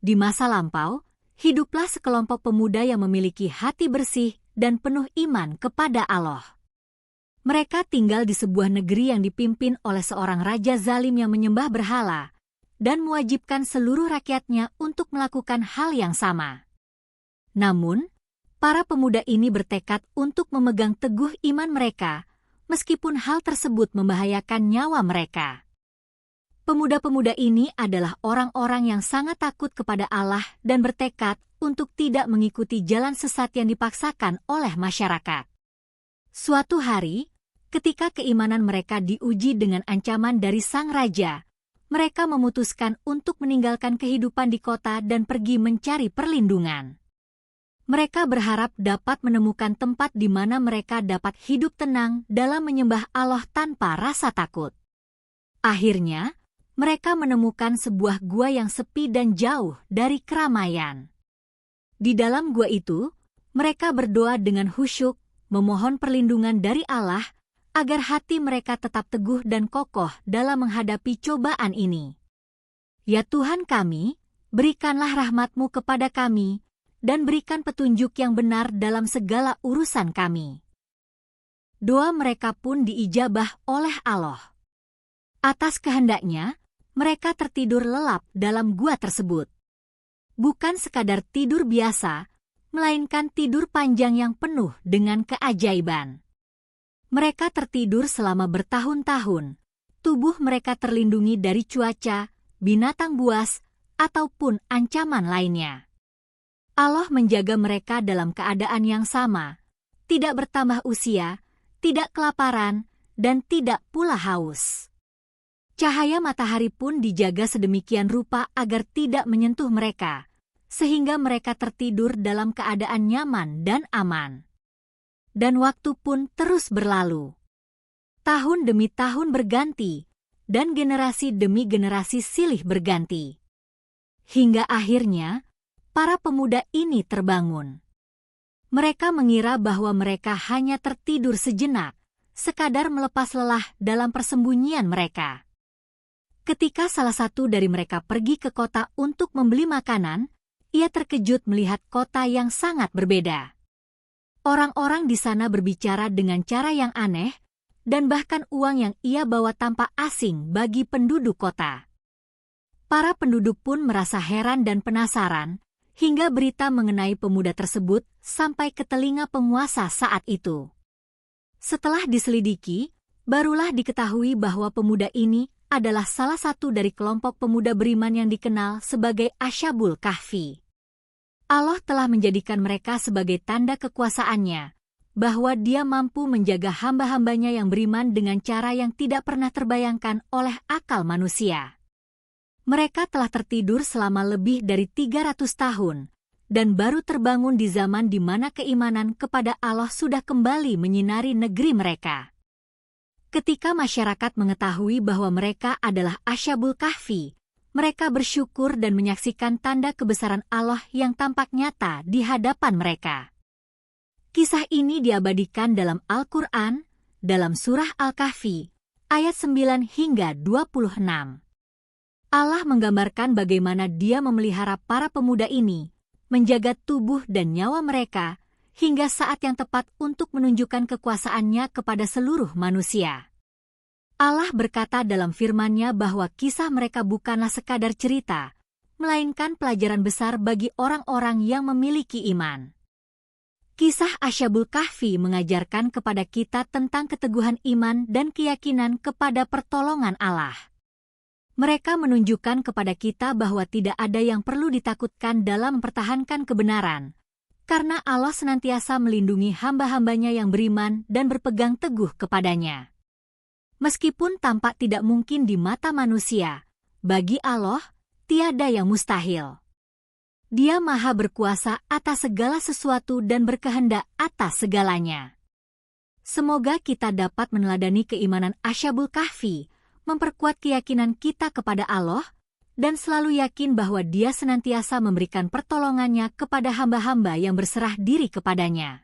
Di masa lampau, hiduplah sekelompok pemuda yang memiliki hati bersih dan penuh iman kepada Allah. Mereka tinggal di sebuah negeri yang dipimpin oleh seorang raja zalim yang menyembah berhala dan mewajibkan seluruh rakyatnya untuk melakukan hal yang sama. Namun, para pemuda ini bertekad untuk memegang teguh iman mereka, meskipun hal tersebut membahayakan nyawa mereka. Pemuda-pemuda ini adalah orang-orang yang sangat takut kepada Allah dan bertekad untuk tidak mengikuti jalan sesat yang dipaksakan oleh masyarakat. Suatu hari, ketika keimanan mereka diuji dengan ancaman dari sang raja, mereka memutuskan untuk meninggalkan kehidupan di kota dan pergi mencari perlindungan. Mereka berharap dapat menemukan tempat di mana mereka dapat hidup tenang dalam menyembah Allah tanpa rasa takut. Akhirnya, mereka menemukan sebuah gua yang sepi dan jauh dari keramaian. Di dalam gua itu, mereka berdoa dengan khusyuk, memohon perlindungan dari Allah, agar hati mereka tetap teguh dan kokoh dalam menghadapi cobaan ini. Ya Tuhan kami, berikanlah rahmat-Mu kepada kami, dan berikan petunjuk yang benar dalam segala urusan kami. Doa mereka pun diijabah oleh Allah. Atas kehendaknya, mereka tertidur lelap dalam gua tersebut. Bukan sekadar tidur biasa, melainkan tidur panjang yang penuh dengan keajaiban. Mereka tertidur selama bertahun-tahun. Tubuh mereka terlindungi dari cuaca, binatang buas, ataupun ancaman lainnya. Allah menjaga mereka dalam keadaan yang sama, tidak bertambah usia, tidak kelaparan, dan tidak pula haus. Cahaya matahari pun dijaga sedemikian rupa agar tidak menyentuh mereka, sehingga mereka tertidur dalam keadaan nyaman dan aman. Dan waktu pun terus berlalu. Tahun demi tahun berganti, dan generasi demi generasi silih berganti. Hingga akhirnya, para pemuda ini terbangun. Mereka mengira bahwa mereka hanya tertidur sejenak, sekadar melepas lelah dalam persembunyian mereka. Ketika salah satu dari mereka pergi ke kota untuk membeli makanan, ia terkejut melihat kota yang sangat berbeda. Orang-orang di sana berbicara dengan cara yang aneh, dan bahkan uang yang ia bawa tampak asing bagi penduduk kota. Para penduduk pun merasa heran dan penasaran, hingga berita mengenai pemuda tersebut sampai ke telinga penguasa saat itu. Setelah diselidiki, barulah diketahui bahwa pemuda ini adalah salah satu dari kelompok pemuda beriman yang dikenal sebagai Ashabul Kahfi. Allah telah menjadikan mereka sebagai tanda kekuasaannya, bahwa Dia mampu menjaga hamba-hambanya yang beriman dengan cara yang tidak pernah terbayangkan oleh akal manusia. Mereka telah tertidur selama lebih dari 300 tahun, dan baru terbangun di zaman di mana keimanan kepada Allah sudah kembali menyinari negeri mereka. Ketika masyarakat mengetahui bahwa mereka adalah Ashabul Kahfi, mereka bersyukur dan menyaksikan tanda kebesaran Allah yang tampak nyata di hadapan mereka. Kisah ini diabadikan dalam Al-Quran, dalam surah Al-Kahfi, ayat 9 hingga 26. Allah menggambarkan bagaimana Dia memelihara para pemuda ini, menjaga tubuh dan nyawa mereka, hingga saat yang tepat untuk menunjukkan kekuasaannya kepada seluruh manusia. Allah berkata dalam firman-Nya bahwa kisah mereka bukanlah sekadar cerita, melainkan pelajaran besar bagi orang-orang yang memiliki iman. Kisah Ashabul Kahfi mengajarkan kepada kita tentang keteguhan iman dan keyakinan kepada pertolongan Allah. Mereka menunjukkan kepada kita bahwa tidak ada yang perlu ditakutkan dalam mempertahankan kebenaran, karena Allah senantiasa melindungi hamba-hambanya yang beriman dan berpegang teguh kepadanya. Meskipun tampak tidak mungkin di mata manusia, bagi Allah, tiada yang mustahil. Dia Maha berkuasa atas segala sesuatu dan berkehendak atas segalanya. Semoga kita dapat meneladani keimanan Ashabul Kahfi, memperkuat keyakinan kita kepada Allah, dan selalu yakin bahwa Dia senantiasa memberikan pertolongannya kepada hamba-hamba yang berserah diri kepadanya.